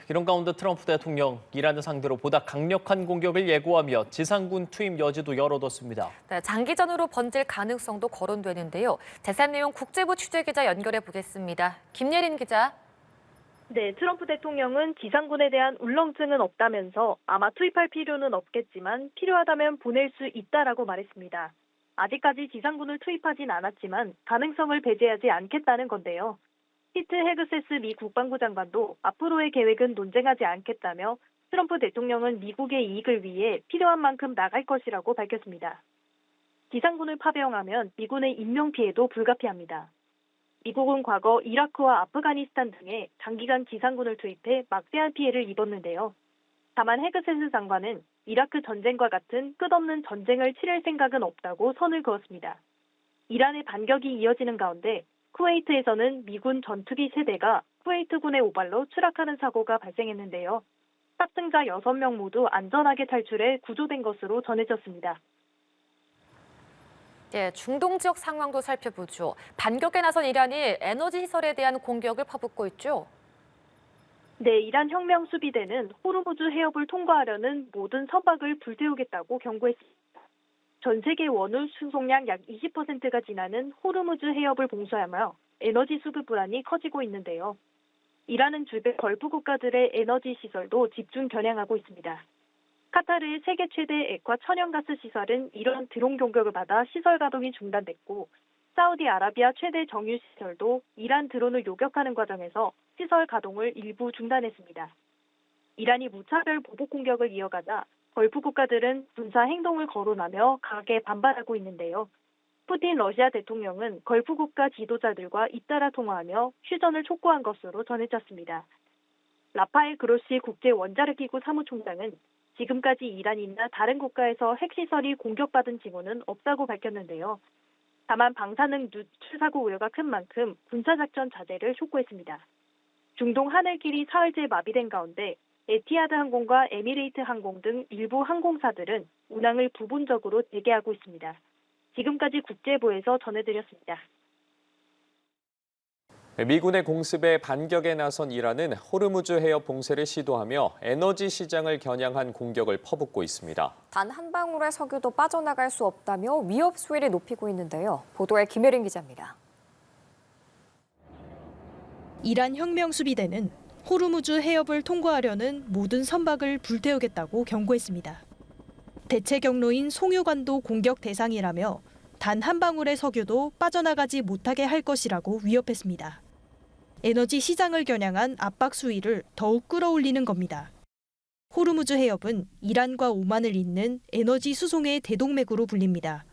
이런 가운데 트럼프 대통령 이란을 상대로 보다 강력한 공격을 예고하며 지상군 투입 여지도 열어뒀습니다. 네, 장기전으로 번질 가능성도 거론되는데요. 자세한 내용 국제부 취재기자 연결해 보겠습니다. 김예린 기자. 네, 트럼프 대통령은 지상군에 대한 울렁증은 없다면서 아마 투입할 필요는 없겠지만 필요하다면 보낼 수 있다라고 말했습니다. 아직까지 지상군을 투입하진 않았지만 가능성을 배제하지 않겠다는 건데요. 피트 헤그세스 미 국방부 장관도 앞으로의 계획은 논쟁하지 않겠다며 트럼프 대통령은 미국의 이익을 위해 필요한 만큼 나갈 것이라고 밝혔습니다. 지상군을 파병하면 미군의 인명피해도 불가피합니다. 미국은 과거 이라크와 아프가니스탄 등에 장기간 지상군을 투입해 막대한 피해를 입었는데요. 다만 헤그세스 장관은 이라크 전쟁과 같은 끝없는 전쟁을 치를 생각은 없다고 선을 그었습니다. 이란의 반격이 이어지는 가운데 쿠웨이트에서는 미군 전투기 세대가 쿠웨이트군의 오발로 추락하는 사고가 발생했는데요. 탑승자 6명 모두 안전하게 탈출해 구조된 것으로 전해졌습니다. 중동 지역 상황도 살펴보죠. 반격에 나선 이란이 에너지 시설에 대한 공격을 퍼붓고 있죠. 네, 이란 혁명 수비대는 호르무즈 해협을 통과하려는 모든 선박을 불태우겠다고 경고했습니다. 전 세계 원유 수송량 약 20%가 지나는 호르무즈 해협을 봉쇄하며 에너지 수급 불안이 커지고 있는데요. 이란은 주변 걸프 국가들의 에너지 시설도 집중 겨냥하고 있습니다. 카타르의 세계 최대 액화 천연가스 시설은 이런 드론 공격을 받아 시설 가동이 중단됐고, 사우디아라비아 최대 정유 시설도 이란 드론을 요격하는 과정에서 시설 가동을 일부 중단했습니다. 이란이 무차별 보복 공격을 이어가자 걸프 국가들은 군사 행동을 거론하며 강하게 반발하고 있는데요. 푸틴 러시아 대통령은 걸프 국가 지도자들과 잇따라 통화하며 휴전을 촉구한 것으로 전해졌습니다. 라파엘 그로시 국제 원자력기구 사무총장은 지금까지 이란이나 다른 국가에서 핵시설이 공격받은 징후는 없다고 밝혔는데요. 다만 방사능 누출 사고 우려가 큰 만큼 군사작전 자제를 촉구했습니다. 중동 하늘길이 사흘째 마비된 가운데 에티하드 항공과 에미레이트 항공 등 일부 항공사들은 운항을 부분적으로 재개하고 있습니다. 지금까지 국제부에서 전해드렸습니다. 미군의 공습에 반격에 나선 이란은 호르무즈 해협 봉쇄를 시도하며 에너지 시장을 겨냥한 공격을 퍼붓고 있습니다. 단 한 방울의 석유도 빠져나갈 수 없다며 위협 수위를 높이고 있는데요. 보도에 김혜린 기자입니다. 이란 혁명 수비대는 호르무즈 해협을 통과하려는 모든 선박을 불태우겠다고 경고했습니다. 대체 경로인 송유관도 공격 대상이라며 단 한 방울의 석유도 빠져나가지 못하게 할 것이라고 위협했습니다. 에너지 시장을 겨냥한 압박 수위를 더욱 끌어올리는 겁니다. 호르무즈 해협은 이란과 오만을 잇는 에너지 수송의 대동맥으로 불립니다.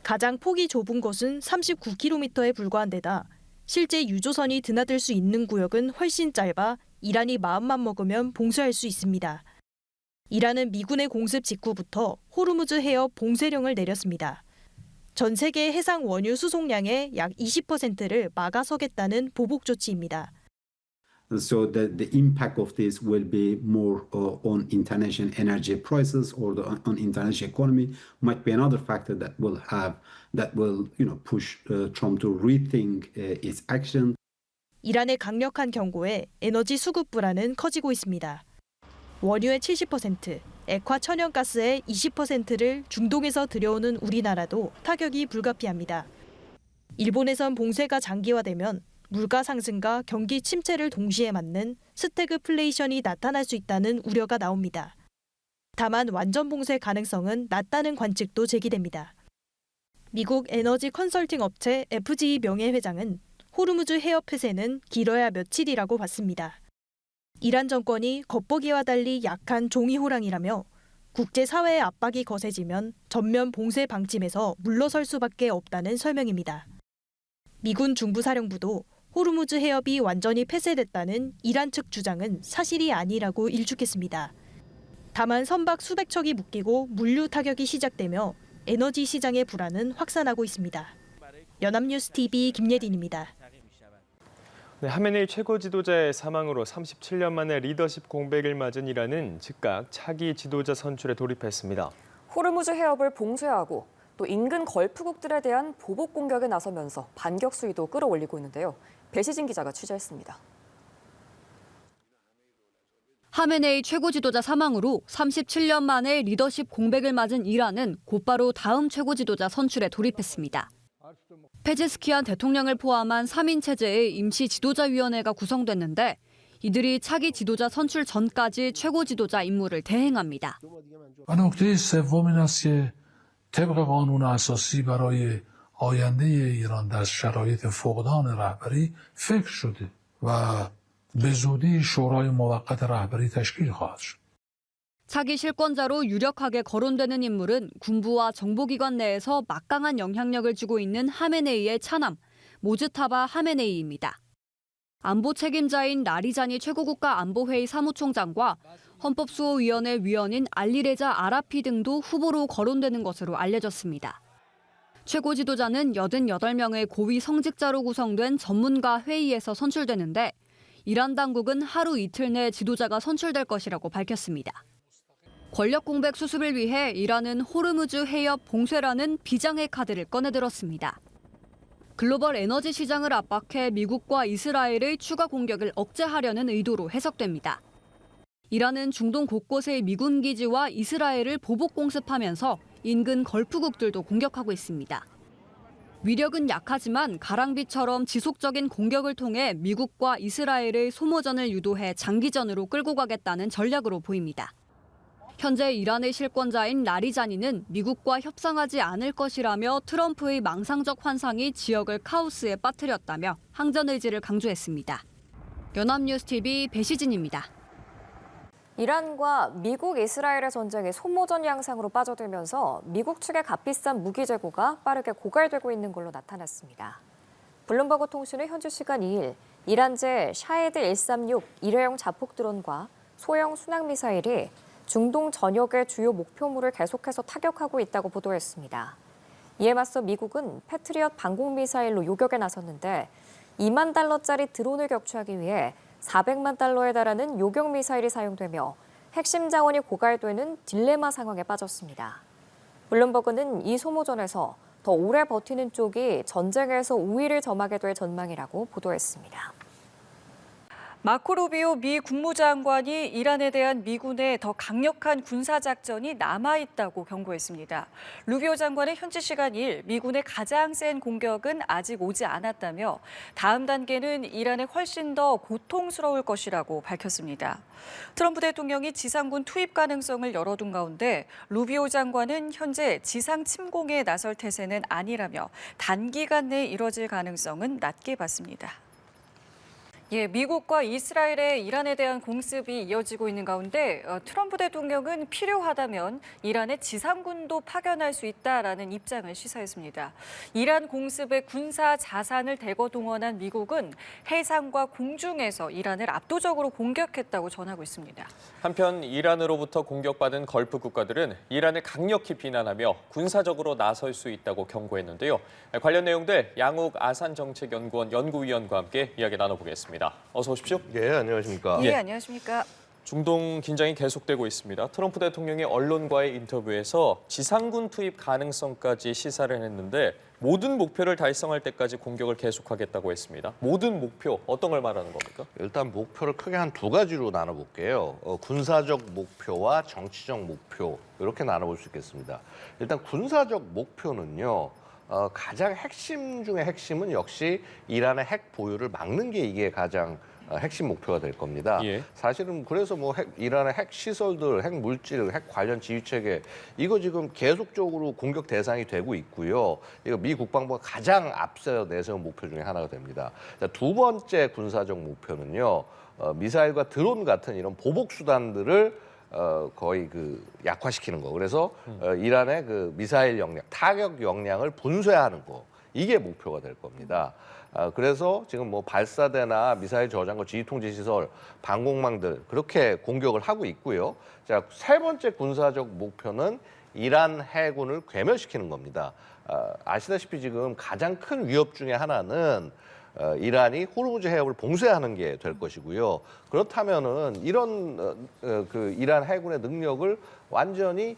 가장 폭이 좁은 곳은 39km에 불과한 데다 실제 유조선이 드나들 수 있는 구역은 훨씬 짧아 이란이 마음만 먹으면 봉쇄할 수 있습니다. 이란은 미군의 공습 직후부터 호르무즈 해협 봉쇄령을 내렸습니다. 전 세계 해상 원유 수송량의 약 20%를 막아서겠다는 보복 조치입니다. So the impact of this will be more on international energy prices or on international economy might be another factor that will push Trump to rethink its action. 이란의 강력한 경고에 에너지 수급 불안은 커지고 있습니다. 원유의 70%, 액화 천연가스의 20%를 중동에서 들여오는 우리나라도 타격이 불가피합니다. 일본에선 봉쇄가 장기화되면 물가 상승과 경기 침체를 동시에 맞는 스태그플레이션이 나타날 수 있다는 우려가 나옵니다. 다만 완전 봉쇄 가능성은 낮다는 관측도 제기됩니다. 미국 에너지 컨설팅 업체 FGE 명예회장은 호르무즈 해협 폐쇄는 길어야 며칠이라고 봤습니다. 이란 정권이 겉보기와 달리 약한 종이호랑이라며 국제사회의 압박이 거세지면 전면 봉쇄 방침에서 물러설 수밖에 없다는 설명입니다. 미군 중부사령부도 호르무즈 해협이 완전히 폐쇄됐다는 이란 측 주장은 사실이 아니라고 일축했습니다. 다만 선박 수백 척이 묶이고 물류 타격이 시작되며 에너지 시장의 불안은 확산하고 있습니다. 연합뉴스 TV 김예린입니다. 하메네이 최고 지도자의 사망으로 37년 만에 리더십 공백을 맞은 이란은 즉각 차기 지도자 선출에 돌입했습니다. 호르무즈 해협을 봉쇄하고 또 인근 걸프국들에 대한 보복 공격에 나서면서 반격 수위도 끌어올리고 있는데요. 배시진 기자가 취재했습니다. 하메네이 최고 지도자 사망으로 37년 만에 리더십 공백을 맞은 이란은 곧바로 다음 최고 지도자 선출에 돌입했습니다. 페제스키안 대통령을 포함한 3인 체제의 임시 지도자위원회가 구성됐는데 이들이 차기 지도자 선출 전까지 최고 지도자 임무를 대행합니다. نکته سوم این است که طبق قانون اساسی برای آینده ایران در شرایط فقدان رهبری فکر شده و به زودی شورای موقت رهبری تشکیل خواهد شد. 차기 실권자로 유력하게 거론되는 인물은 군부와 정보기관 내에서 막강한 영향력을 쥐고 있는 하메네이의 차남 모즈타바 하메네이입니다. 안보 책임자인 라리자니 최고국가안보회의 사무총장과 헌법수호위원회 위원인 알리레자 아라피 등도 후보로 거론되는 것으로 알려졌습니다. 최고 지도자는 88명의 고위 성직자로 구성된 전문가 회의에서 선출되는데 이란 당국은 하루 이틀 내 지도자가 선출될 것이라고 밝혔습니다. 권력 공백 수습을 위해 이란은 호르무즈 해협 봉쇄라는 비장의 카드를 꺼내들었습니다. 글로벌 에너지 시장을 압박해 미국과 이스라엘의 추가 공격을 억제하려는 의도로 해석됩니다. 이란은 중동 곳곳의 미군 기지와 이스라엘을 보복 공습하면서 인근 걸프국들도 공격하고 있습니다. 위력은 약하지만 가랑비처럼 지속적인 공격을 통해 미국과 이스라엘의 소모전을 유도해 장기전으로 끌고 가겠다는 전략으로 보입니다. 현재 이란의 실권자인 라리자니는 미국과 협상하지 않을 것이라며 트럼프의 망상적 환상이 지역을 카오스에 빠뜨렸다며 항전 의지를 강조했습니다. 연합뉴스TV 배시진입니다. 이란과 미국, 이스라엘의 전쟁이 소모전 양상으로 빠져들면서 미국 측의 값비싼 무기 재고가 빠르게 고갈되고 있는 걸로 나타났습니다. 블룸버그 통신은 현지 시간 2일 이란제 샤헤드 136 일회용 자폭 드론과 소형 순항 미사일이 중동 전역의 주요 목표물을 계속해서 타격하고 있다고 보도했습니다. 이에 맞서 미국은 패트리엇 방공 미사일로 요격에 나섰는데 $2만 달러짜리 드론을 격추하기 위해 $400만 달러에 달하는 요격 미사일이 사용되며 핵심 자원이 고갈되는 딜레마 상황에 빠졌습니다. 블룸버그는 이 소모전에서 더 오래 버티는 쪽이 전쟁에서 우위를 점하게 될 전망이라고 보도했습니다. 마코 루비오 미 국무장관이 이란에 대한 미군의 더 강력한 군사작전이 남아있다고 경고했습니다. 루비오 장관은 현지 시간 2일 미군의 가장 센 공격은 아직 오지 않았다며 다음 단계는 이란에 훨씬 더 고통스러울 것이라고 밝혔습니다. 트럼프 대통령이 지상군 투입 가능성을 열어둔 가운데 루비오 장관은 현재 지상 침공에 나설 태세는 아니라며 단기간 내에 이뤄질 가능성은 낮게 봤습니다. 미국과 이스라엘의 이란에 대한 공습이 이어지고 있는 가운데 트럼프 대통령은 필요하다면 이란의 지상군도 파견할 수 있다라는 입장을 시사했습니다. 이란 공습에 군사 자산을 대거 동원한 미국은 해상과 공중에서 이란을 압도적으로 공격했다고 전하고 있습니다. 한편 이란으로부터 공격받은 걸프 국가들은 이란을 강력히 비난하며 군사적으로 나설 수 있다고 경고했는데요. 관련 내용들 양욱 아산정책연구원 연구위원과 함께 이야기 나눠보겠습니다. 어서 오십시오. 예, 안녕하십니까. 예, 안녕하십니까. 중동 긴장이 계속되고 있습니다. 트럼프 대통령이 언론과의 인터뷰에서 지상군 투입 가능성까지 시사를 했는데 모든 목표를 달성할 때까지 공격을 계속하겠다고 했습니다. 모든 목표, 어떤 걸 말하는 겁니까? 일단 목표를 크게 한 두 가지로 나눠볼게요. 군사적 목표와 정치적 목표 이렇게 나눠볼 수 있겠습니다. 일단 군사적 목표는요. 가장 핵심 중에 핵심은 역시 이란의 핵 보유를 막는 게 이게 가장 핵심 목표가 될 겁니다. 예. 사실은 그래서 뭐 이란의 핵 시설들, 핵 물질, 핵 관련 지휘 체계 이거 지금 계속적으로 공격 대상이 되고 있고요. 이거 미 국방부가 가장 앞서 내세운 목표 중에 하나가 됩니다. 자, 두 번째 군사적 목표는요. 미사일과 드론 같은 이런 보복 수단들을 거의 약화시키는 거. 그래서 이란의 미사일 역량, 타격 역량을 분쇄하는 거. 이게 목표가 될 겁니다. 그래서 지금 뭐 발사대나 미사일 저장고 지휘 통제 시설, 방공망들 그렇게 공격을 하고 있고요. 자, 세 번째 군사적 목표는 이란 해군을 괴멸시키는 겁니다. 아시다시피 지금 가장 큰 위협 중에 하나는 이란이 호르무즈 해협을 봉쇄하는 게 될 것이고요. 그렇다면은 이런 이란 해군의 능력을 완전히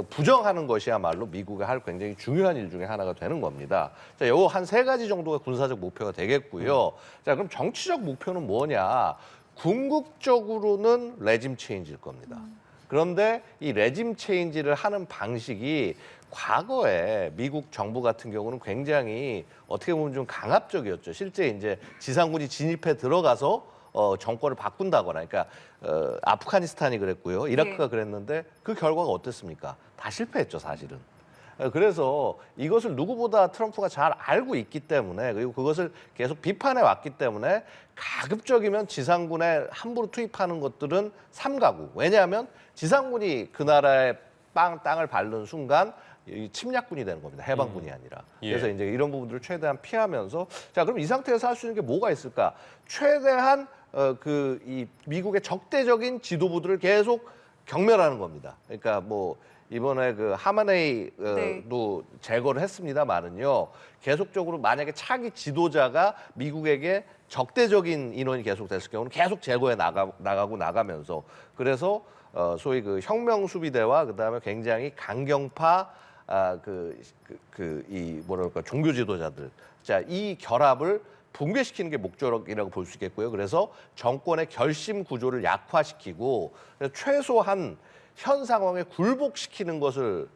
부정하는 것이야말로 미국이 할 굉장히 중요한 일 중에 하나가 되는 겁니다. 자, 요거 한 세 가지 정도가 군사적 목표가 되겠고요. 자, 그럼 정치적 목표는 뭐냐? 궁극적으로는 레짐 체인지일 겁니다. 그런데 이 레짐 체인지를 하는 방식이 과거에 미국 정부 같은 경우는 굉장히 어떻게 보면 좀 강압적이었죠. 실제 이제 지상군이 진입해 들어가서 정권을 바꾼다거나, 그러니까 아프가니스탄이 그랬고요, 이라크가 그랬는데 그 결과가 어땠습니까? 다 실패했죠, 사실은. 그래서 이것을 누구보다 트럼프가 잘 알고 있기 때문에, 그리고 그것을 계속 비판해 왔기 때문에 가급적이면 지상군에 함부로 투입하는 것들은 삼가고, 왜냐하면 지상군이 그 나라의 땅을 밟는 순간 이 침략군이 되는 겁니다. 해방군이 아니라. 그래서 이제 이런 부분들을 최대한 피하면서, 자, 그럼 이 상태에서 할 수 있는 게 뭐가 있을까? 최대한 이 미국의 적대적인 지도부들을 계속 경멸하는 겁니다. 그러니까 뭐 이번에 그 하마네이도 제거를 했습니다만은요, 계속적으로 만약에 차기 지도자가 미국에게 적대적인 인원이 계속 됐을 경우는 계속 제거해 나가면서, 그래서 소위 그 혁명 수비대와 그다음에 굉장히 강경파 이 뭐랄까 종교 지도자들, 자, 이 결합을 붕괴시키는 게 목적이라고 볼 수 있겠고요. 그래서 정권의 결심 구조를 약화시키고 최소한 현 상황에 굴복시키는 것을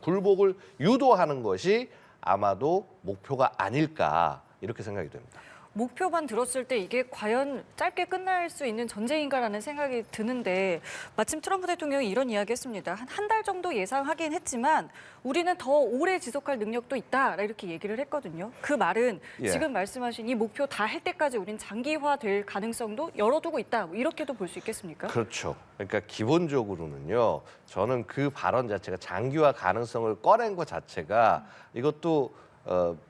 굴복을 유도하는 것이 아마도 목표가 아닐까, 이렇게 생각이 됩니다. 목표만 들었을 때 이게 과연 짧게 끝날 수 있는 전쟁인가라는 생각이 드는데, 마침 트럼프 대통령이 이런 이야기 했습니다. 한 달 정도 예상하긴 했지만 우리는 더 오래 지속할 능력도 있다, 이렇게 얘기를 했거든요. 그 말은 지금 말씀하신 이 목표 다 할 때까지 우린 장기화될 가능성도 열어두고 있다, 이렇게도 볼 수 있겠습니까? 그렇죠. 그러니까 기본적으로는요, 저는 그 발언 자체가 장기화 가능성을 꺼낸 것 자체가, 이것도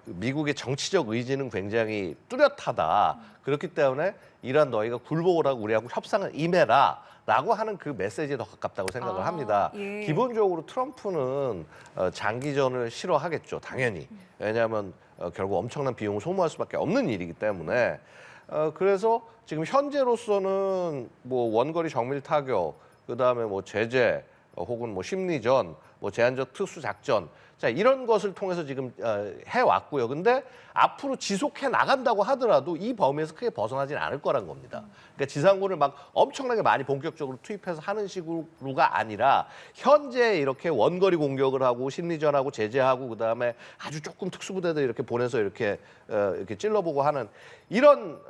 미국의 정치적 의지는 굉장히 뚜렷하다. 그렇기 때문에 이란 너희가 굴복을 하고 우리하고 협상을 임해라 라고 하는 그 메시지에 더 가깝다고 생각을 합니다. 기본적으로 트럼프는 장기전을 싫어하겠죠, 당연히. 왜냐하면 결국 엄청난 비용을 소모할 수밖에 없는 일이기 때문에. 그래서 지금 현재로서는 뭐 원거리 정밀 타격, 그다음에 뭐 제재, 혹은 뭐 심리전, 뭐 제한적 특수작전, 자, 이런 것을 통해서 지금 해왔고요. 근데 앞으로 지속해 나간다고 하더라도 이 범위에서 크게 벗어나지는 않을 거란 겁니다. 그러니까 지상군을 막 엄청나게 많이 본격적으로 투입해서 하는 식으로가 아니라, 현재 이렇게 원거리 공격을 하고 심리전하고 제재하고 그다음에 아주 조금 특수부대들 이렇게 보내서 이렇게 찔러보고 하는 이런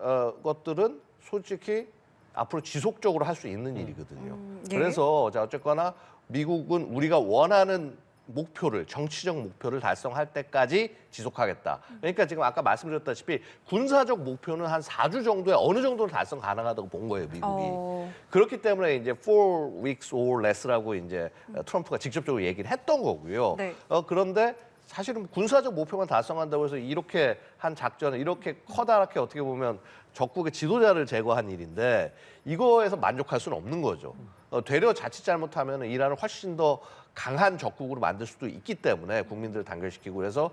것들은 솔직히 앞으로 지속적으로 할 수 있는 일이거든요. 그래서 자, 어쨌거나 미국은 우리가 원하는 목표를, 정치적 목표를 달성할 때까지 지속하겠다. 그러니까 지금 아까 말씀드렸다시피 군사적 목표는 한 4주 정도에 어느 정도는 달성 가능하다고 본 거예요, 미국이. 그렇기 때문에 이제 4 weeks or less라고 이제 트럼프가 직접적으로 얘기를 했던 거고요. 그런데 사실은 군사적 목표만 달성한다고 해서 이렇게 한 작전을 이렇게 커다랗게 어떻게 보면 적국의 지도자를 제거한 일인데, 이거에서 만족할 수는 없는 거죠. 되려 자칫 잘못하면 이란을 훨씬 더 강한 적국으로 만들 수도 있기 때문에 국민들을 단결시키고, 그래서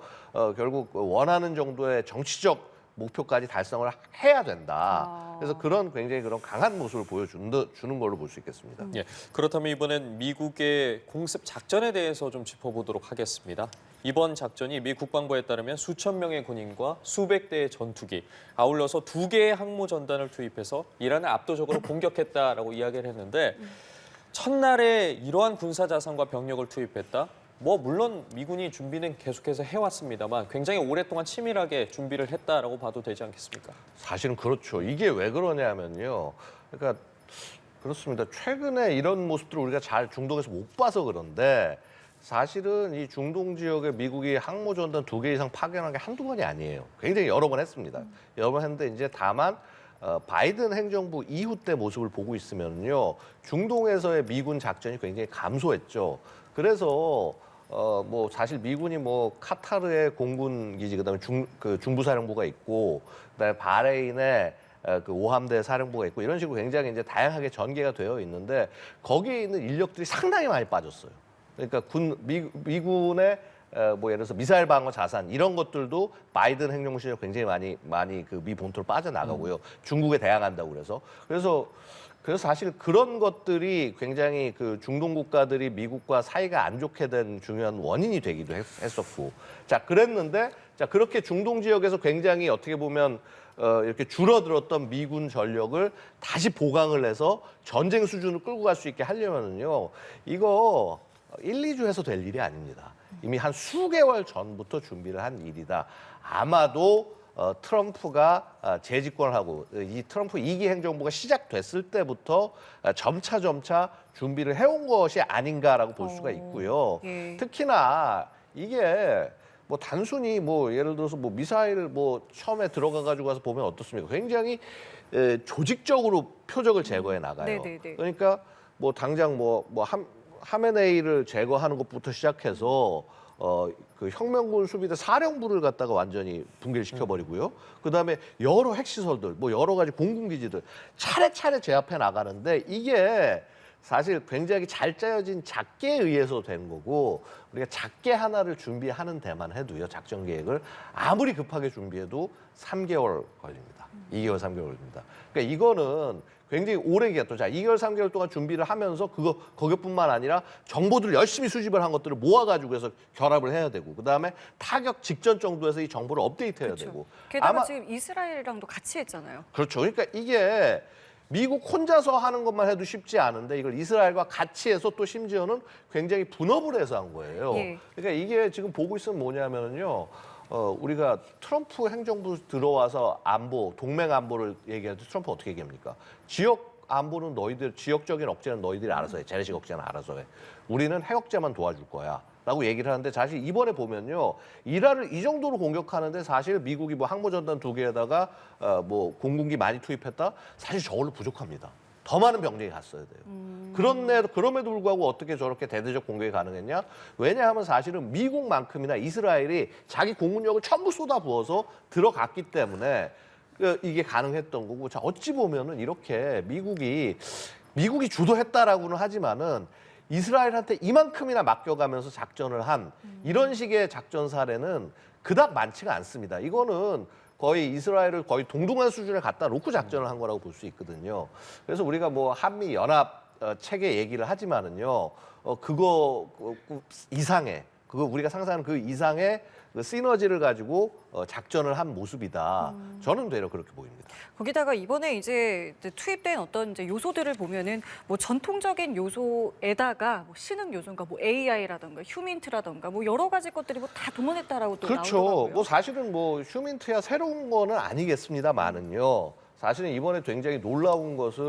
결국 원하는 정도의 정치적 목표까지 달성을 해야 된다. 그래서 굉장히 그런 강한 모습을 보여주는 걸로 볼 수 있겠습니다. 예, 그렇다면 이번엔 미국의 공습 작전에 대해서 좀 짚어보도록 하겠습니다. 이번 작전이 미 국방부에 따르면 수천 명의 군인과 수백 대의 전투기, 아울러서 2개의 항모 전단을 투입해서 이란을 압도적으로 공격했다라고 이야기를 했는데, 첫날에 이러한 군사 자산과 병력을 투입했다? 뭐 물론 미군이 준비는 계속해서 해왔습니다만 굉장히 오랫동안 치밀하게 준비를 했다라고 봐도 되지 않겠습니까? 사실은 그렇죠. 이게 왜 그러냐면요. 그러니까 그렇습니다. 최근에 이런 모습들을 우리가 잘 중동에서 못 봐서 그런데, 사실은 이 중동 지역에 미국이 항모전단 2개 이상 파견한 게 한두 번이 아니에요. 굉장히 여러 번 했습니다. 여러 번 했는데, 이제 다만 바이든 행정부 이후 때 모습을 보고 있으면요, 중동에서의 미군 작전이 굉장히 감소했죠. 그래서 뭐 사실 미군이 뭐 카타르의 공군 기지, 그다음에 중부 사령부가 있고, 그다음에 바레인의 그 오함대 사령부가 있고, 이런 식으로 굉장히 이제 다양하게 전개가 되어 있는데, 거기에 있는 인력들이 상당히 많이 빠졌어요. 그러니까 미군의 뭐 예를 들어서 미사일 방어 자산 이런 것들도 바이든 행정부 시절 굉장히 많이 그 미 본토로 빠져나가고요. 중국에 대항한다고 그래서 그래서 사실 그런 것들이 굉장히 그 중동 국가들이 미국과 사이가 안 좋게 된 중요한 원인이 되기도 했었고, 자 그랬는데 자 그렇게 중동 지역에서 굉장히 어떻게 보면 이렇게 줄어들었던 미군 전력을 다시 보강을 해서 전쟁 수준을 끌고 갈 수 있게 하려면은요, 이거 1, 2주 해서 될 일이 아닙니다. 이미 한 수개월 전부터 준비를 한 일이다. 아마도 트럼프가 재집권을 하고 이 트럼프 2기 행정부가 시작됐을 때부터 점차 준비를 해온 것이 아닌가라고 볼 수가 있고요. 예. 특히나 이게 뭐 단순히 뭐 예를 들어서 뭐 미사일을 뭐 처음에 들어가 가지고 와서 보면 어떻습니까? 굉장히 조직적으로 표적을 제거해 나가요. 네네네. 그러니까 뭐 당장 하메네이를 제거하는 것부터 시작해서 그 혁명군 수비대 사령부를 갖다가 완전히 붕괴를 시켜버리고요. 그다음에 여러 핵시설들, 뭐 여러 가지 공군기지들 차례차례 제압해 나가는데 이게 사실 굉장히 잘 짜여진 작계에 의해서 된 거고, 우리가 작계 하나를 준비하는 데만 해도요, 작전 계획을 아무리 급하게 준비해도 3개월 걸립니다. 2개월, 3개월 걸립니다. 그러니까 이거는 굉장히 오랜 기간 동안, 자 2개월, 3개월 동안 준비를 하면서 거기뿐만 아니라 정보들을 열심히 수집을 한 것들을 모아가지고 해서 결합을 해야 되고, 그다음에 타격 직전 정도에서 이 정보를 업데이트해야 그렇죠. 되고. 게다가 지금 이스라엘이랑도 같이 했잖아요. 그렇죠. 그러니까 이게 미국 혼자서 하는 것만 해도 쉽지 않은데 이걸 이스라엘과 같이 해서 또 심지어는 굉장히 분업을 해서 한 거예요. 예. 그러니까 이게 지금 보고 있으면 뭐냐면요. 우리가 트럼프 행정부 들어와서 안보, 동맹 안보를 얘기할 때 트럼프 어떻게 얘기합니까? 지역 안보는 너희들, 지역적인 억제는 너희들이 알아서 해. 재래식 억제는 알아서 해. 우리는 핵 억제만 도와줄 거야. 라고 얘기를 하는데, 사실 이번에 보면요, 이란을 이 정도로 공격하는데 사실 미국이 뭐 항모전단 2개에다가 뭐 공군기 많이 투입했다? 사실 저걸로 부족합니다. 더 많은 병력이 갔어야 돼요. 그럼에도 불구하고 어떻게 저렇게 대대적 공격이 가능했냐? 왜냐하면 사실은 미국만큼이나 이스라엘이 자기 공군력을 전부 쏟아부어서 들어갔기 때문에 이게 가능했던 거고, 자 어찌 보면은 이렇게 미국이 주도했다라고는 하지만은 이스라엘한테 이만큼이나 맡겨가면서 작전을 한 이런 식의 작전 사례는 그닥 많지가 않습니다. 이거는 거의 이스라엘을 거의 동등한 수준에 갖다 놓고 작전을 한 거라고 볼 수 있거든요. 그래서 우리가 뭐 한미 연합 체계 얘기를 하지만은요, 그거 이상의, 그거 우리가 상상하는 그 이상의 그 시너지를 가지고 작전을 한 모습이다. 저는 되려 그렇게 보입니다. 거기다가 이번에 이제 투입된 어떤 이제 요소들을 보면은 뭐 전통적인 요소에다가 뭐 신흥 요소인가 뭐 AI라던가 휴민트라던가 뭐 여러 가지 것들이 뭐 다 동원했다라고 또 그렇죠. 나오더라고요. 뭐 사실은 뭐 휴민트야 새로운 거는 아니겠습니다만은요. 사실은 이번에 굉장히 놀라운 것은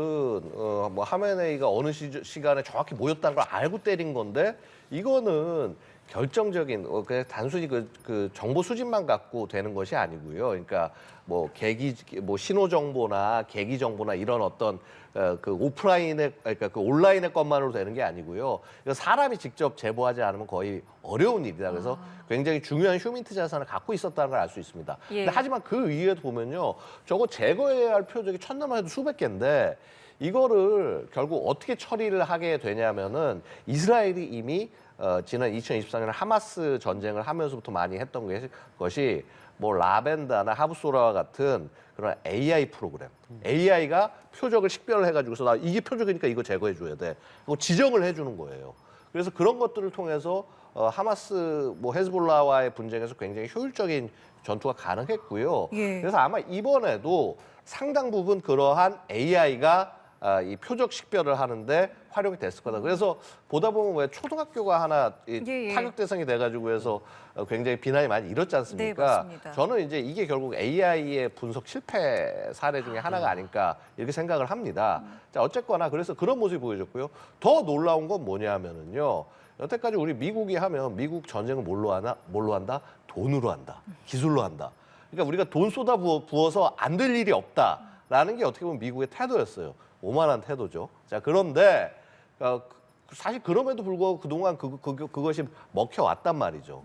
뭐 하메네이가 어느 시간에 정확히 모였다는 걸 알고 때린 건데, 이거는 결정적인 그냥 단순히 그 정보 수집만 갖고 되는 것이 아니고요. 그러니까 뭐 신호 정보나 계기 정보나 이런 어떤 그 오프라인의, 그러니까 그 온라인의 것만으로 되는 게 아니고요. 이거 사람이 직접 제보하지 않으면 거의 어려운 일이다. 그래서 굉장히 중요한 휴민트 자산을 갖고 있었다는 걸 알 수 있습니다. 예. 근데 하지만 그 위에도 보면요, 저거 제거해야 할 표적이 천나만 해도 수백 개인데 이거를 결국 어떻게 처리를 하게 되냐면은 이스라엘이 이미 지난 2024년에 하마스 전쟁을 하면서부터 많이 했던 것이 뭐 라벤다나 하브소라와 같은 그런 AI 프로그램. AI가 표적을 식별을 해가지고서 나 이게 표적이니까 이거 제거해줘야 돼. 그거 지정을 해주는 거예요. 그래서 그런 것들을 통해서 하마스, 뭐 헤즈볼라와의 분쟁에서 굉장히 효율적인 전투가 가능했고요. 예. 그래서 아마 이번에도 상당 부분 그러한 AI가 이 표적 식별을 하는데 활용이 됐을 거다. 그래서 보다 보면 왜 초등학교가 하나 예. 타격 대상이 돼가지고 해서 굉장히 비난이 많이 일었지 않습니까? 네, 맞습니다. 저는 이제 이게 결국 AI의 분석 실패 사례 중에 하나가 아닐까 이렇게 생각을 합니다. 자, 어쨌거나 그래서 그런 모습이 보여졌고요. 더 놀라운 건 뭐냐면은요. 여태까지 우리 미국이 하면 미국 전쟁을 뭘로 한다? 돈으로 한다. 기술로 한다. 그러니까 우리가 돈 쏟아 부어서 안 될 일이 없다라는 게 어떻게 보면 미국의 태도였어요. 오만한 태도죠. 자, 그런데 사실 그럼에도 불구하고 그동안 그것이 먹혀왔단 말이죠.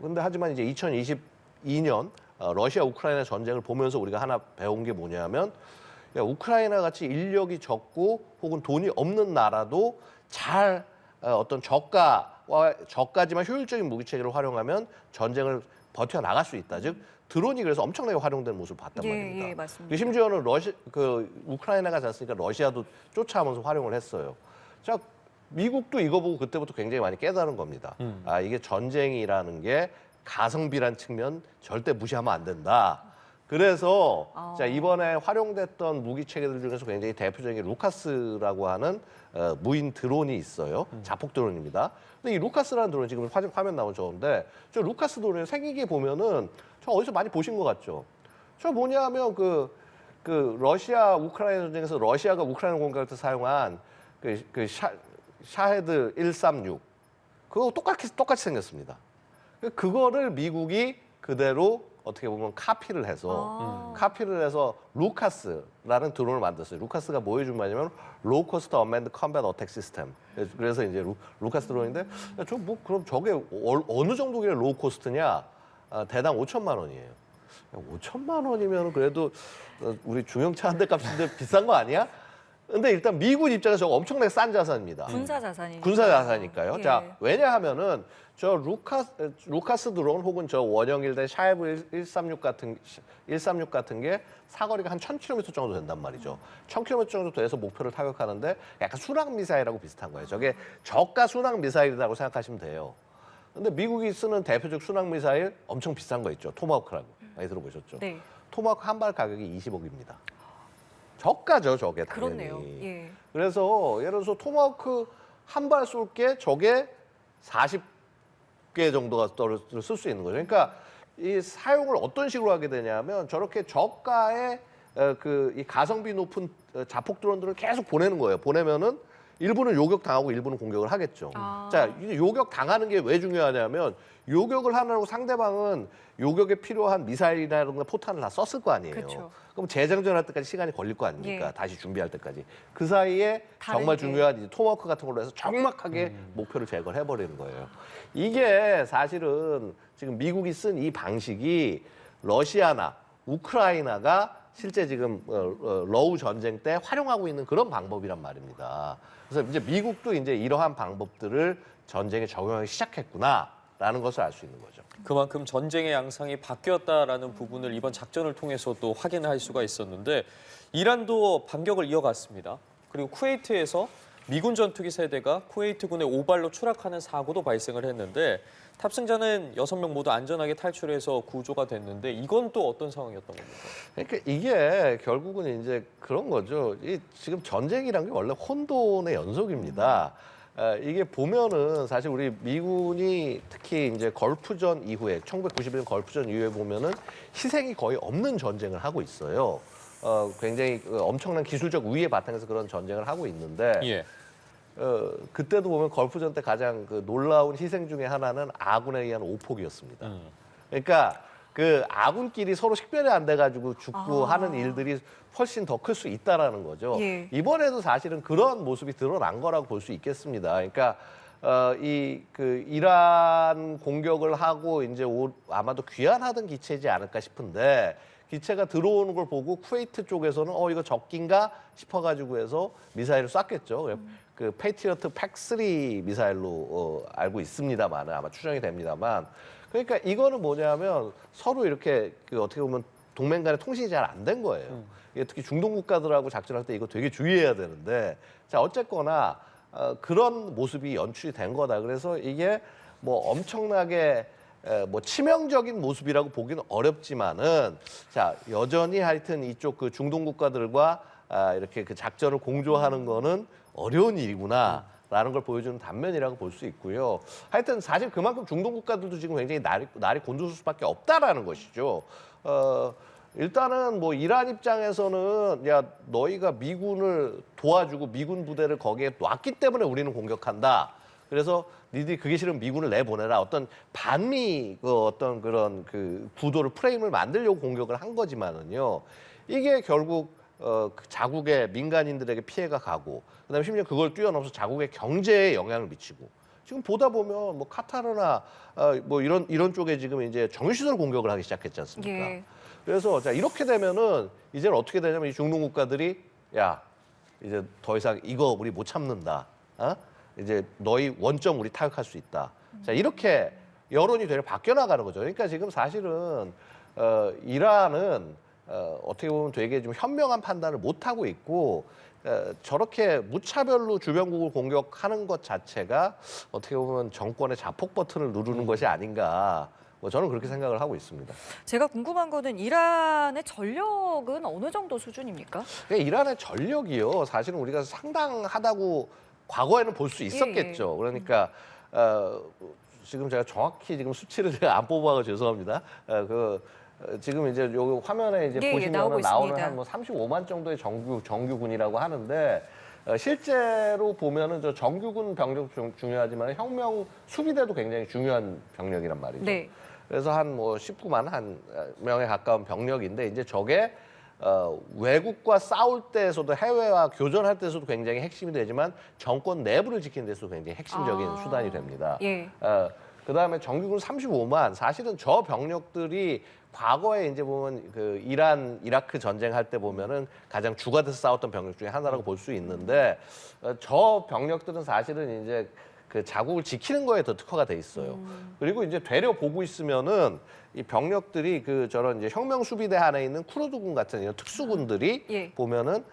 근데 하지만 이제 2022년 러시아 우크라이나 전쟁을 보면서 우리가 하나 배운 게 뭐냐면, 야, 우크라이나 같이 인력이 적고 혹은 돈이 없는 나라도 잘 어떤 저가지만 효율적인 무기 체계를 활용하면 전쟁을 버텨나갈 수 있다. 즉 드론이 그래서 엄청나게 활용되는 모습을 봤단 말입니다. 예, 맞습니다. 그리고 심지어는 우크라이나가 잤으니까 러시아도 쫓아오면서 활용을 했어요. 자, 미국도 이거 보고 그때부터 굉장히 많이 깨달은 겁니다. 아, 이게 전쟁이라는 게 가성비란 측면 절대 무시하면 안 된다. 그래서 자, 이번에 활용됐던 무기 체계들 중에서 굉장히 대표적인 루카스라고 하는 무인 드론이 있어요. 자폭 드론입니다. 근데 이 루카스라는 드론 지금 화면 나온 저건데 저 루카스 드론이 생긴 게 보면은 저 어디서 많이 보신 것 같죠? 저 뭐냐면 그 러시아 우크라이나 전쟁에서 러시아가 우크라이나 공격할 때 사용한 샤헤드 136 그거 똑같이 생겼습니다. 그거를 미국이 그대로 어떻게 보면 카피를 해서 루카스라는 드론을 만들었어요. 루카스가 뭐 해준 말이냐면 로우 코스트 언맨드 컴뱃 어택 시스템. 그래서 이제 루카스 드론인데 저 뭐 그럼 저게 어느 정도길래 로우 코스트냐? 대당 5천만 원이에요. 5천만 원이면 그래도 우리 중형차 한 대 값인데 비싼 거 아니야? 근데 일단 미군 입장에서 저거 엄청나게 싼 자산입니다. 군사 자산이니까요. 군사 자산이니까요. 예. 자, 왜냐하면은 저 루카스 드론 혹은 저 원형일대 샤헤드 136 같은 게 사거리가 한 1,000km 정도 된단 말이죠. 1,000km 정도 돼서 목표를 타격하는데 약간 순항 미사일하고 비슷한 거예요. 저게 저가 순항 미사일이라고 생각하시면 돼요. 근데 미국이 쓰는 대표적 순항 미사일 엄청 비싼 거 있죠. 토마호크라고. 많이 들어보셨죠? 네. 토마호크 한 발 가격이 20억입니다. 저가죠, 저게 당연히. 그렇네요. 예. 그래서 예를 들어서 토마호크 한 발 쏠게 저게 40개 정도가 쓸 수 있는 거죠. 그러니까 이 사용을 어떤 식으로 하게 되냐면 저렇게 저가의 이 가성비 높은 자폭 드론들을 계속 보내는 거예요. 보내면은 일부는 요격 당하고 일부는 공격을 하겠죠. 자, 요격 당하는 게 왜 중요하냐면 요격을 하느라고 상대방은 요격에 필요한 미사일이라든가 포탄을 다 썼을 거 아니에요. 그쵸. 그럼 재장전할 때까지 시간이 걸릴 거 아닙니까? 예. 다시 준비할 때까지. 그 사이에 정말 중요한 이제 토마호크 같은 걸로 해서 정확하게 목표를 제거를 해버리는 거예요. 이게 사실은 지금 미국이 쓴 이 방식이 러시아나 우크라이나가 실제 지금 러우 전쟁 때 활용하고 있는 그런 방법이란 말입니다. 그래서 이제 미국도 이제 이러한 방법들을 전쟁에 적용하기 시작했구나라는 것을 알 수 있는 거죠. 그만큼 전쟁의 양상이 바뀌었다라는 부분을 이번 작전을 통해서도 확인할 수가 있었는데 이란도 반격을 이어갔습니다. 그리고 쿠웨이트에서 미군 전투기 세대가 쿠웨이트군의 오발로 추락하는 사고도 발생을 했는데 탑승자는 6명 모두 안전하게 탈출해서 구조가 됐는데 이건 또 어떤 상황이었던 겁니까? 그러니까 이게 결국은 이제 그런 거죠. 지금 전쟁이란 게 원래 혼돈의 연속입니다. 이게 보면은 사실 우리 미군이 특히 이제 걸프전 이후에 1991년 걸프전 이후에 보면은 희생이 거의 없는 전쟁을 하고 있어요. 굉장히 엄청난 기술적 우위에 바탕에서 그런 전쟁을 하고 있는데 예. 그때도 보면 걸프전 때 가장 놀라운 희생 중에 하나는 아군에 의한 오폭이었습니다. 그러니까 그 아군끼리 서로 식별이 안 돼가지고 죽고 하는 일들이 훨씬 더 클 수 있다라는 거죠. 예. 이번에도 사실은 그런 모습이 드러난 거라고 볼 수 있겠습니다. 그러니까 이란 공격을 하고 이제 아마도 귀환하던 기체이지 않을까 싶은데 기체가 들어오는 걸 보고 쿠웨이트 쪽에서는 이거 적긴가 싶어가지고 해서 미사일을 쐈겠죠. 그 페이트리어트 팩3 미사일로 알고 있습니다만 아마 추정이 됩니다만 그러니까 이거는 뭐냐면 서로 이렇게 어떻게 보면 동맹 간의 통신이 잘 안 된 거예요. 특히 중동 국가들하고 작전할 때 이거 되게 주의해야 되는데 자 어쨌거나 그런 모습이 연출이 된 거다. 그래서 이게 뭐 엄청나게 뭐 치명적인 모습이라고 보기는 어렵지만은 자 여전히 하여튼 이쪽 그 중동 국가들과 이렇게 그 작전을 공조하는 거는 어려운 일이구나라는 걸 보여주는 단면이라고 볼 수 있고요. 하여튼 사실 그만큼 중동 국가들도 지금 굉장히 날이 곤두설 수밖에 없다라는 것이죠. 일단은 뭐 이란 입장에서는 야 너희가 미군을 도와주고 미군 부대를 거기에 놨기 때문에 우리는 공격한다. 그래서 니들이 그게 싫으면 미군을 내보내라. 어떤 반미 어떤 그런 그 구도를 프레임을 만들려고 공격을 한 거지만은요. 이게 결국 자국의 민간인들에게 피해가 가고 그다음에 심지어 그걸 뛰어넘어서 자국의 경제에 영향을 미치고 지금 보다 보면 뭐 카타르나 뭐 이런 쪽에 지금 이제 정유시설 공격을 하기 시작했지 않습니까? 예. 그래서 자 이렇게 되면은 이제는 어떻게 되냐면 이 중동 국가들이 야 이제 더 이상 이거 우리 못 참는다. 이제 너희 원점 우리 타격할 수 있다. 자 이렇게 여론이 되려 바뀌어 나가는 거죠. 그러니까 지금 사실은 이란은 어떻게 보면 되게 좀 현명한 판단을 못 하고 있고 저렇게 무차별로 주변국을 공격하는 것 자체가 어떻게 보면 정권의 자폭 버튼을 누르는 것이 아닌가. 뭐 저는 그렇게 생각을 하고 있습니다. 제가 궁금한 거는 이란의 전력은 어느 정도 수준입니까? 이란의 전력이요. 사실은 우리가 상당하다고 과거에는 볼 수 있었겠죠. 그러니까 지금 제가 정확히 지금 수치를 제가 안 뽑아서 죄송합니다. 지금 이제 요 화면에 이제 보시면 나오는 한 뭐 35만 정도의 정규군이라고 하는데 실제로 보면은 저 정규군 병력 중요하지만 혁명 수비대도 굉장히 중요한 병력이란 말이죠. 네. 그래서 한 뭐 19만 한 명에 가까운 병력인데 이제 저게 외국과 싸울 때에서도 해외와 교전할 때에서도 굉장히 핵심이 되지만 정권 내부를 지키는 데서도 굉장히 핵심적인 수단이 됩니다. 예. 그다음에 정규군 35만 사실은 저 병력들이 과거에 이제 보면 그 이란 이라크 전쟁할 때 보면은 가장 주가 돼서 싸웠던 병력 중에 하나라고 볼 수 있는데 저 병력들은 사실은 이제 그 자국을 지키는 거에 더 특화가 돼 있어요. 그리고 이제 되려 보고 있으면은 이 병력들이 그 저런 이제 혁명 수비대 안에 있는 쿠르드군 같은 이런 특수군들이 보면은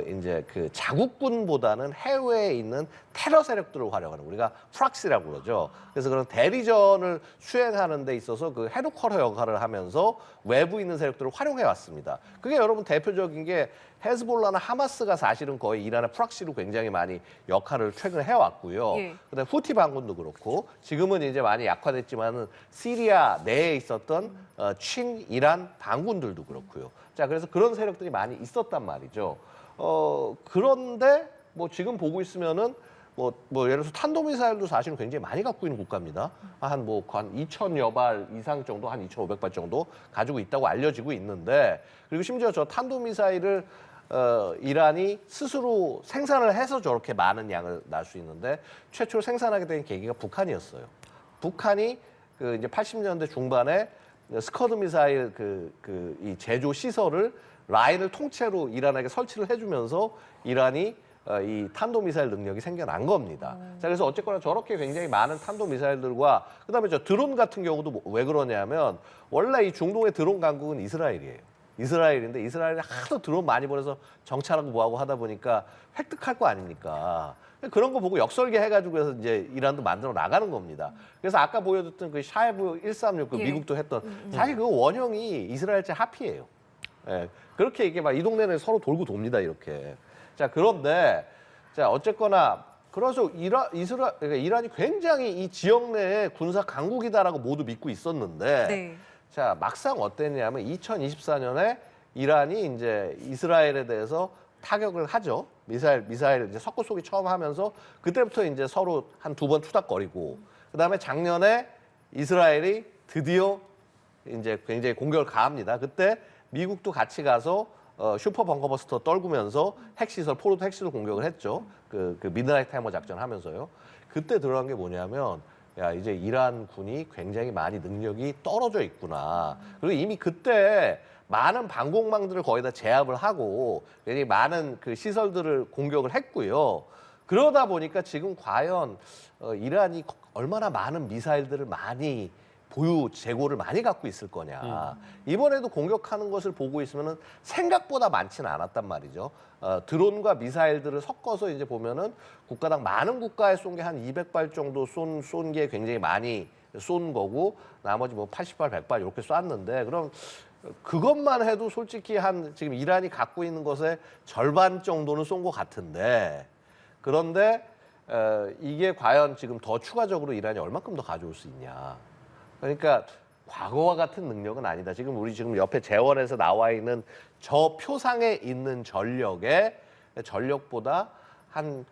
이제 그 자국군보다는 해외에 있는 테러 세력들을 활용하는 우리가 프락시라고 그러죠. 그래서 그런 대리전을 수행하는 데 있어서 그 헤드쿼터 역할을 하면서 외부에 있는 세력들을 활용해 왔습니다. 그게 여러분 대표적인 게 헤즈볼라나 하마스가 사실은 거의 이란의 프락시로 굉장히 많이 역할을 최근에 해왔고요. 그다음에 후티 반군도 그렇고 지금은 이제 많이 약화됐지만은 시리아 내에 있었던 친이란 반군들도 그렇고요. 자, 그래서 그런 세력들이 많이 있었단 말이죠. 그런데 뭐 지금 보고 있으면은 뭐 예를 들어서 탄도미사일도 사실은 굉장히 많이 갖고 있는 국가입니다. 한 2,000여 발 이상 정도, 한 2,500발 정도 가지고 있다고 알려지고 있는데 그리고 심지어 저 탄도미사일을 이란이 스스로 생산을 해서 저렇게 많은 양을 날 수 있는데 최초로 생산하게 된 계기가 북한이었어요. 북한이 그 이제 80년대 중반에 스커드 미사일 이 제조 시설을 라인을 통째로 이란에게 설치를 해주면서 이란이 이 탄도미사일 능력이 생겨난 겁니다. 자, 그래서 어쨌거나 저렇게 굉장히 많은 탄도미사일들과 그다음에 저 드론 같은 경우도 왜 그러냐면 원래 이 중동의 드론 강국은 이스라엘이에요. 이스라엘인데 이스라엘이 하도 드론 많이 보내서 정찰하고 뭐하고 하다 보니까 획득할 거 아닙니까? 그런 거 보고 역설계 해가지고 해서 이제 이란도 만들어 나가는 겁니다. 그래서 아까 보여줬던 그 샤이브 136, 그 미국도 했던 사실 그 원형이 이스라엘제 하피예요. 예, 그렇게 이게 막 이 동네는 서로 돌고 돕니다 이렇게. 자, 그런데 자 어쨌거나 그래서 이란이 굉장히 이 지역 내에 군사 강국이다라고 모두 믿고 있었는데 자 막상 어땠냐면 2024년에 이란이 이제 이스라엘에 대해서 타격을 하죠. 미사일 이제 석고 쏘기 처음 하면서 그때부터 이제 서로 한 2번 투닥거리고 그다음에 작년에 이스라엘이 드디어 이제 굉장히 공격을 가합니다. 그때 미국도 같이 가서 슈퍼 벙커버스터 떨구면서 핵시설, 포로드 핵시설 공격을 했죠. 그 미드나잇 해머 작전 하면서요. 그때 들어간 게 뭐냐면 야, 이제 이란 군이 굉장히 많이 능력이 떨어져 있구나. 그리고 이미 그때 많은 방공망들을 거의 다 제압을 하고 굉장히 많은 그 시설들을 공격을 했고요. 그러다 보니까 지금 과연 이란이 얼마나 많은 미사일들을 많이 재고를 많이 갖고 있을 거냐. 이번에도 공격하는 것을 보고 있으면은 생각보다 많지는 않았단 말이죠. 드론과 미사일들을 섞어서 이제 보면은 국가당 많은 국가에 쏜 게 한 200발 정도 쏜 게 굉장히 많이 쏜 거고 나머지 뭐 80발, 100발 이렇게 쐈는데 그럼 그것만 해도 솔직히 지금 이란이 갖고 있는 것의 절반 정도는 쏜 것 같은데 그런데 이게 과연 지금 더 추가적으로 이란이 얼마큼 더 가져올 수 있냐. 그러니까 과거와 같은 능력은 아니다. 우리 지금 옆에 재원에서 나와 있는 저 표상에 있는 전력보다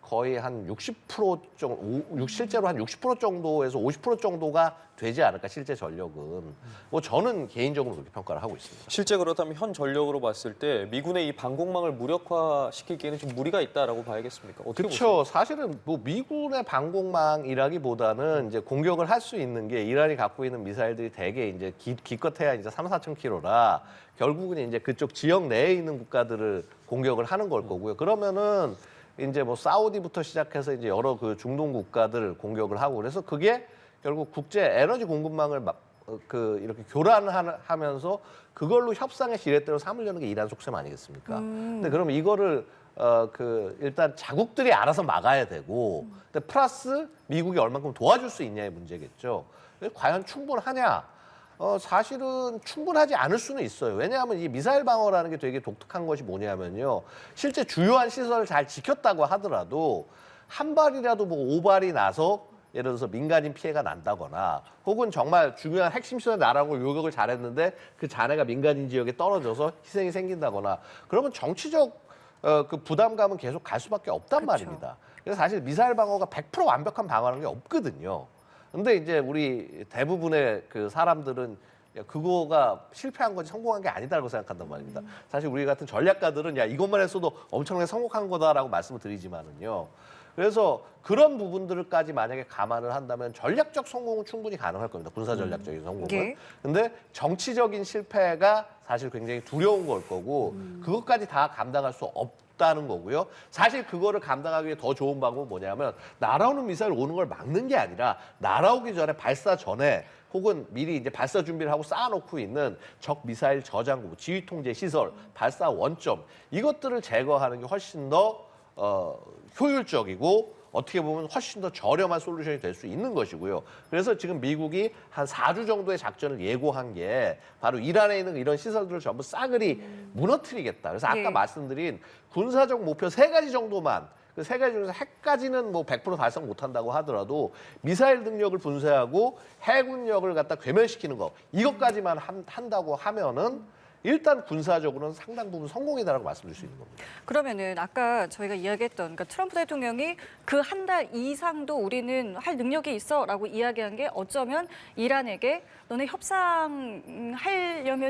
거의 한 60% 정도, 실제로 한 60% 정도에서 50% 정도가 되지 않을까, 실제 전력은. 뭐 저는 개인적으로 그렇게 평가를 하고 있습니다. 실제 그렇다면 현 전력으로 봤을 때 미군의 이 방공망을 무력화시키기에는 좀 무리가 있다라고 봐야겠습니까? 어떻게 보세요? 그렇죠. 사실은 뭐 미군의 방공망이라기보다는 이제 공격을 할 수 있는 게 이란이 갖고 있는 미사일들이 대개 이제 기껏해야 이제 3,4천 킬로라 결국은 이제 그쪽 지역 내에 있는 국가들을 공격을 하는 걸 거고요. 그러면은 이제 뭐 사우디부터 시작해서 이제 여러 그 중동 국가들 공격을 하고 그래서 그게 결국 국제 에너지 공급망을 이렇게 교란하면서 그걸로 협상의 지렛대로 삼으려는 게 이란 속셈 아니겠습니까? 근데 그럼 이거를 일단 자국들이 알아서 막아야 되고, 근데 플러스 미국이 얼만큼 도와줄 수 있냐의 문제겠죠. 과연 충분하냐? 사실은 충분하지 않을 수는 있어요. 왜냐하면 이 미사일 방어라는 게 되게 독특한 것이 뭐냐면요. 실제 주요한 시설을 잘 지켰다고 하더라도 한 발이라도 뭐 오발이 나서 예를 들어서 민간인 피해가 난다거나 혹은 정말 중요한 핵심 시설 나라고 요격을 잘했는데 그 잔해가 민간인 지역에 떨어져서 희생이 생긴다거나 그러면 정치적 그 부담감은 계속 갈 수밖에 없단 말입니다. 그래서 사실 미사일 방어가 100% 완벽한 방어라는 게 없거든요. 근데 이제 우리 대부분의 그 사람들은 그거가 실패한 거지 성공한 게 아니다라고 생각한단 말입니다. 사실 우리 같은 전략가들은 야 이것만 했어도 엄청나게 성공한 거다라고 말씀을 드리지만은요. 그래서 그런 부분들까지 만약에 감안을 한다면 전략적 성공은 충분히 가능할 겁니다. 군사 전략적인 성공은. 예. 근데 정치적인 실패가 사실 굉장히 두려운 걸 거고 그것까지 다 감당할 수 없다는 거고요. 사실 그거를 감당하기 위해 더 좋은 방법은 뭐냐면 날아오는 미사일 오는 걸 막는 게 아니라 날아오기 전에 발사 전에 혹은 미리 이제 발사 준비를 하고 쌓아놓고 있는 적 미사일 저장고, 지휘 통제 시설, 발사 원점 이것들을 제거하는 게 훨씬 더 효율적이고 어떻게 보면 훨씬 더 저렴한 솔루션이 될 수 있는 것이고요. 그래서 지금 미국이 한 4주 정도의 작전을 예고한 게 바로 이란에 있는 이런 시설들을 전부 싸그리 무너뜨리겠다. 그래서 아까 말씀드린 군사적 목표 3가지 정도만 그 3가지 중에서 핵까지는 뭐 100% 달성 못한다고 하더라도 미사일 능력을 분쇄하고 해군력을 갖다 괴멸시키는 거 이것까지만 한다고 하면은 일단 군사적으로는 상당 부분 성공이다라고 말씀드릴 수 있는 겁니다. 그러면은 아까 저희가 이야기했던 그러니까 트럼프 대통령이 그 한 달 이상도 우리는 할 능력이 있어라고 이야기한 게 어쩌면 이란에게 너네 협상하려면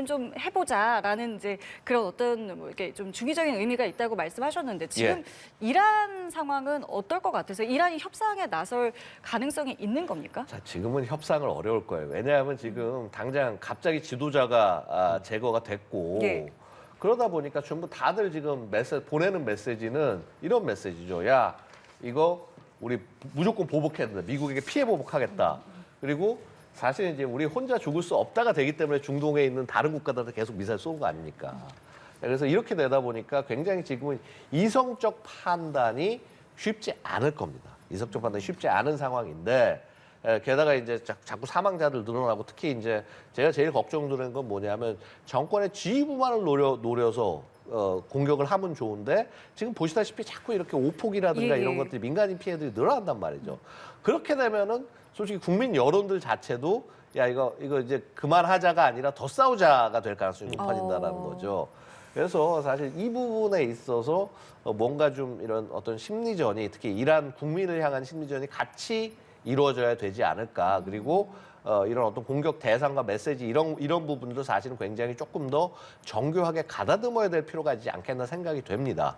좀 해보자라는 이제 그런 어떤 뭐 이렇게 좀 중의적인 의미가 있다고 말씀하셨는데 지금 이란 상황은 어떨 것 같아서 이란이 협상에 나설 가능성이 있는 겁니까? 자, 지금은 협상을 어려울 거예요. 왜냐하면 지금 당장 갑자기 지도자가 제거가 됐고 그러다 보니까 전부 다들 지금 보내는 메시지는 이런 메시지죠. 야, 이거 우리 무조건 보복했는데 미국에게 피해 보복하겠다. 그리고 사실 이제 우리 혼자 죽을 수 없다가 되기 때문에 중동에 있는 다른 국가들한테 계속 미사일 쏘는 거 아닙니까? 그래서 이렇게 되다 보니까 굉장히 지금은 이성적 판단이 쉽지 않을 겁니다. 이성적 판단이 쉽지 않은 상황인데 게다가 이제 자꾸 사망자들 늘어나고 특히 이제 제가 제일 걱정되는 건 뭐냐면 정권의 지휘부만을 노려서 공격을 하면 좋은데 지금 보시다시피 자꾸 이렇게 오폭이라든가 이런 것들이 민간인 피해들이 늘어난단 말이죠. 그렇게 되면은 솔직히 국민 여론들 자체도 야 이거 이제 그만하자가 아니라 더 싸우자가 될 가능성이 높아진다라는 거죠. 그래서 사실 이 부분에 있어서 뭔가 좀 이런 어떤 심리전이 특히 이란 국민을 향한 심리전이 같이 이루어져야 되지 않을까. 그리고 이런 어떤 공격 대상과 메시지 이런 부분도 사실은 굉장히 조금 더 정교하게 가다듬어야 될 필요가 있지 않겠나 생각이 됩니다.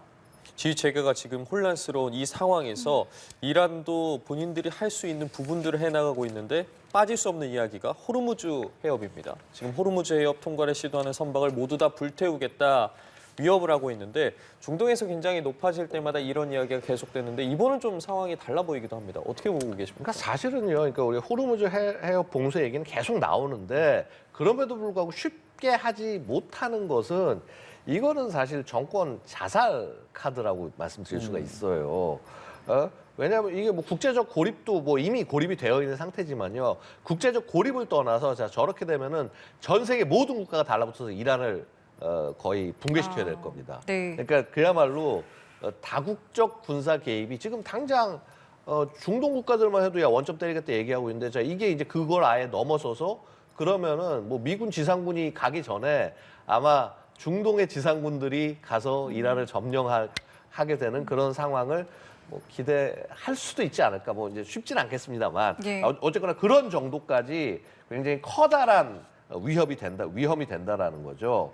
지휘 체계가 지금 혼란스러운 이 상황에서 이란도 본인들이 할 수 있는 부분들을 해나가고 있는데 빠질 수 없는 이야기가 호르무즈 해협입니다. 지금 호르무즈 해협 통과를 시도하는 선박을 모두 다 불태우겠다. 위협을 하고 있는데 중동에서 굉장히 높아질 때마다 이런 이야기가 계속되는데 이번은 좀 상황이 달라 보이기도 합니다. 어떻게 보고 계십니까? 그러니까 사실은요. 그러니까 우리 호르무즈 해협 봉쇄 얘기는 계속 나오는데 그럼에도 불구하고 쉽게 하지 못하는 것은 이거는 사실 정권 자살 카드라고 말씀드릴 수가 있어요. 왜냐하면 이게 뭐 국제적 고립도 뭐 이미 고립이 되어 있는 상태지만요. 국제적 고립을 떠나서 자 저렇게 되면은 전 세계 모든 국가가 달라붙어서 이란을 거의 붕괴시켜야 될 겁니다. 그러니까 그야말로 다국적 군사 개입이 지금 당장 중동 국가들만 해도 야 원점 때리겠다 얘기하고 있는데 자 이게 이제 그걸 아예 넘어서서 그러면은 뭐 미군 지상군이 가기 전에 아마 중동의 지상군들이 가서 이란을 점령하게 되는 그런 상황을 뭐 기대할 수도 있지 않을까. 뭐 이제 쉽지는 않겠습니다만 어쨌거나 그런 정도까지 굉장히 커다란 위험이 된다라는 거죠.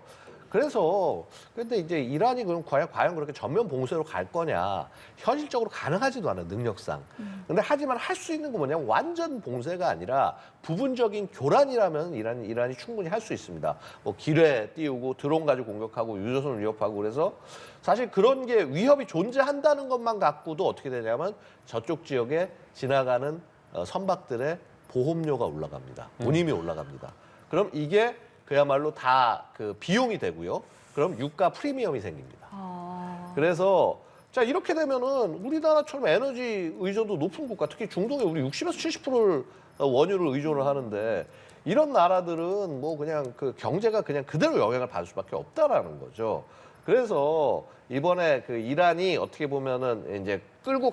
그래서 근데 이제 이란이 그럼 과연 그렇게 전면 봉쇄로 갈 거냐? 현실적으로 가능하지도 않아요, 능력상. 근데 하지만 할 수 있는 건 뭐냐면 완전 봉쇄가 아니라 부분적인 교란이라면 이란이 충분히 할 수 있습니다. 뭐 길에 띄우고 드론 가지고 공격하고 유조선을 위협하고 그래서 사실 그런 게 위협이 존재한다는 것만 갖고도 어떻게 되냐면 저쪽 지역에 지나가는 선박들의 보험료가 올라갑니다. 운임이 올라갑니다. 그럼 이게 그야말로 다 그 비용이 되고요. 그럼 유가 프리미엄이 생깁니다. 그래서 자 이렇게 되면은 우리나라처럼 에너지 의존도 높은 국가, 특히 중동에 우리 60에서 70%를 원유를 의존을 하는데 이런 나라들은 뭐 그냥 그 경제가 그냥 그대로 영향을 받을 수밖에 없다라는 거죠. 그래서 이번에 그 이란이 어떻게 보면은 이제 끌고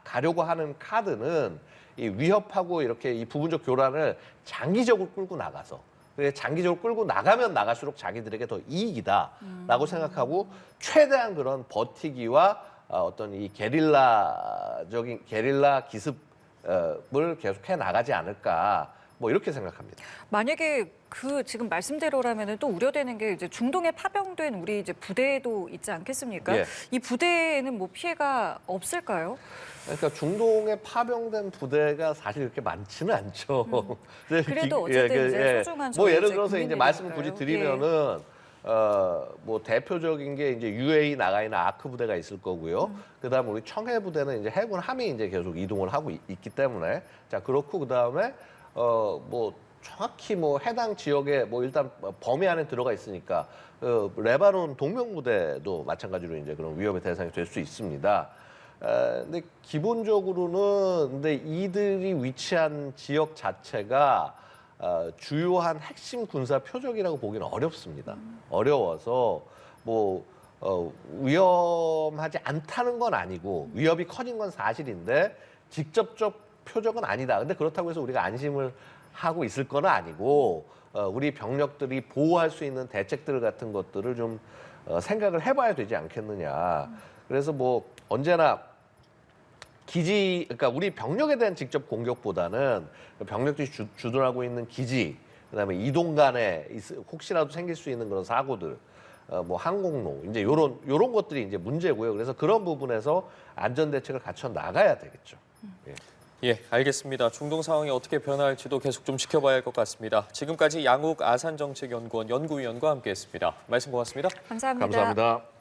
가려고 하는 카드는 이 위협하고 이렇게 이 부분적 교란을 장기적으로 끌고 나가서, 그래 장기적으로 끌고 나가면 나갈수록 자기들에게 더 이익이다라고 생각하고 최대한 그런 버티기와 어떤 이 게릴라 기습을 계속해 나가지 않을까, 뭐 이렇게 생각합니다. 만약에 그 지금 말씀대로라면 또 우려되는 게 이제 중동에 파병된 우리 이제 부대도 있지 않겠습니까? 예. 이 부대에는 뭐 피해가 없을까요? 그러니까 중동에 파병된 부대가 사실 그렇게 많지는 않죠. 그래도 어쨌든 이제 소중한 뭐 저희 예를 이제 들어서 이제 말씀을 굳이 국민들이니까요. 드리면은 뭐 대표적인 게 이제 UAE 나가 있는 아크 부대가 있을 거고요. 그다음에 우리 청해 부대는 이제 해군 함이 이제 계속 이동을 하고 있기 때문에 자 그렇고 그다음에 뭐 정확히 뭐 해당 지역에 뭐 일단 범위 안에 들어가 있으니까 레바논 동명 부대도 마찬가지로 이제 그런 위협의 대상이 될 수 있습니다. 근데 기본적으로는 근데 이들이 위치한 지역 자체가 주요한 핵심 군사 표적이라고 보기는 어렵습니다. 어려워서 뭐 위험하지 않다는 건 아니고 위협이 커진 건 사실인데 직접적 표적은 아니다. 근데 그렇다고 해서 우리가 안심을 하고 있을 건 아니고 우리 병력들이 보호할 수 있는 대책들 같은 것들을 좀 생각을 해봐야 되지 않겠느냐. 그래서 뭐 언제나 그러니까 우리 병력에 대한 직접 공격보다는 병력들이 주둔하고 있는 기지, 그다음에 이동 간에 혹시라도 생길 수 있는 그런 사고들, 뭐 항공로, 이제 요런 것들이 이제 문제고요. 그래서 그런 부분에서 안전 대책을 갖춰 나가야 되겠죠. 예. 예, 알겠습니다. 중동 상황이 어떻게 변할지도 계속 좀 지켜봐야 할 것 같습니다. 지금까지 양욱 아산정책연구원 연구위원과 함께했습니다. 말씀 고맙습니다. 감사합니다. 감사합니다.